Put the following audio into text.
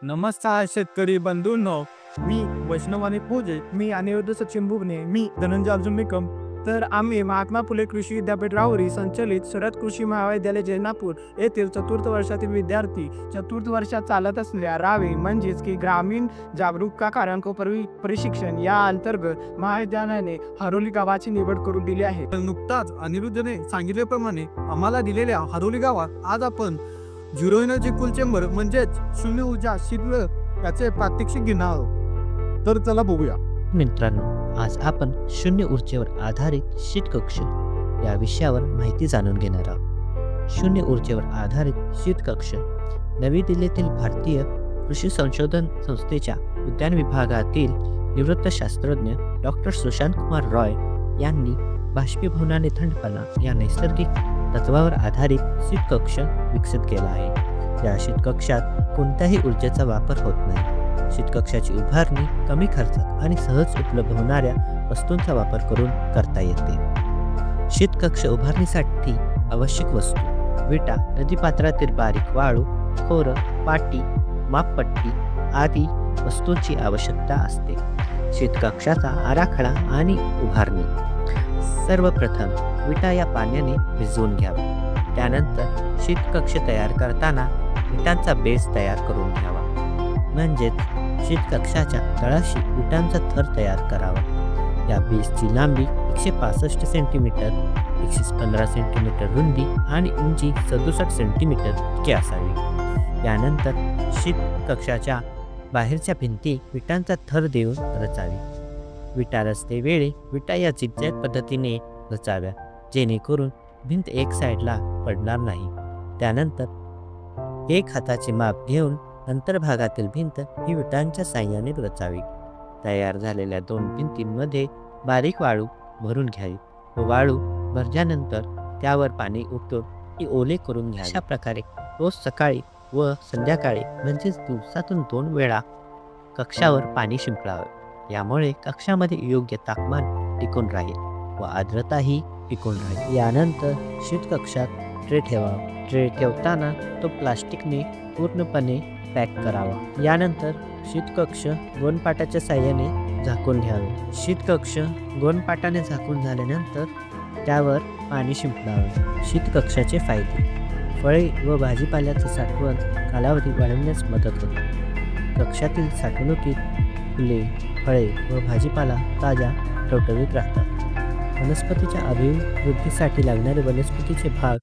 नमस्कार शेतकरी बंधूंनो, मी वैष्णवानी पूजे, मी अनिरुद्ध सचिन बुगणे, मी धनंजय अर्जुन निकम. तर आम्ही महात्मा फुले कृषी विद्यापीठ राहुरी संचलित शरद कृषी महाविद्यालय जैनापूर येथील चतुर्थ वर्षातील विद्यार्थी चतुर्थ वर्षात चालत असलेल्या रावे म्हणजेच की ग्रामीण जागरूकता कार्यान्वयन प्रशिक्षण या अंतर्गत महाविद्यालयाने हरोली गावाची निवड करून दिली आहे. तर नुकताच अनिरुद्धने सांगितल्याप्रमाणे आम्हाला दिलेल्या हरोली गावात आज आपण झिरो एनर्जी कूल चेंबर म्हणजेच शून्य ऊर्जा शीतल याचे प्रात्यक्षिक घेणार आहोत. तर चला बघूया. मित्रांनो, आज आपण शून्य ऊर्जेवर आधारित शीतकक्ष या विषयावर माहिती जाणून घेणार आहोत. शून्य ऊर्जेवर आधारित शीतकक्ष नवी दिल्लीतील भारतीय कृषी संशोधन संस्थेच्या उद्यान विभागातील निवृत्त शास्त्रज्ञ डॉक्टर सुशांत कुमार रॉय यांनी बाष्पीभवनाने थंडपणा या नैसर्गिक तत्वावर आधारित शीतकक्ष विकसित केला आहे. या शीतकक्षात कोणत्याही ऊर्जेचा वापर होत नाही. शीतकक्षाची उभारणी कमी खर्चात आणि सहज उपलब्ध होणाऱ्या वस्तूंचा वापर करून करता येते. शीतकक्ष उभारणीसाठी आवश्यक वस्तू: विटा, नदीपात्रातील बारीक वाळू, खोरं, पाटी, मापपट्टी आदी वस्तूंची आवश्यकता असते. शीतकक्षाचा आराखडा आणि उभारणी: सर्वप्रथम विटा या पाण्याने भिजवून घ्यावा. त्यानंतर शीतकक्ष तयार करताना विटांचा बेस तयार करून घ्यावा. म्हणजेच शीतकक्षाच्या तळाशी विटांचा थर तयार करावा. या बेसची लांबी 165 सेंटीमीटर, 115 सेंटीमीटर रुंदी आणि उंची 67 सेंटीमीटर इतकी असावी. यानंतर शीतकक्षाच्या बाहेरच्या भिंती विटांचा थर देऊन रचावी. विटा रचते वेळी विटा या झिगझॅग पद्धतीने रचाव्या, जेणेकरून भिंत एक साईडला पडणार नाही. त्यानंतर एक हाताचे माप घेऊन अंतर्भागातील भिंत ही विटांच्या साह्याने रचावी. तयार झालेल्या दोन भिंतींमध्ये बारीक वाळू भरून घ्यावी व वाळू भरल्यानंतर त्यावर पाणी उकळून ती ओले करून घ्यावी. अशा प्रकारे रोज सकाळी व संध्याकाळी म्हणजेच दिवसातून 2 वेळा कक्षावर पाणी शिंपडावे. यामुळे कक्षामध्ये योग्य तापमान टिकून राहील व आर्द्रताही टिकून राहील. यानंतर शीतकक्षात ट्रे ठेवावा. ट्रे ठेवताना तो प्लास्टिकने पूर्णपणे पॅक करावा. यानंतर शीतकक्ष गोणपाटाच्या साहाय्याने झाकून घ्यावे. शीतकक्ष गोणपाटाने झाकून झाल्यानंतर त्यावर पाणी शिंपडावे. शीतकक्षाचे फायदे: फळे व भाजीपाल्याचे साठवण कालावधी वाढवण्यास मदत होते. कक्षातील साठवणुकीत फुले, फळे व भाजीपाला ताजा टवटवीत राहतात. वनस्पतीच्या अभिवृद्धीसाठी लागणारे वनस्पतीचे भाग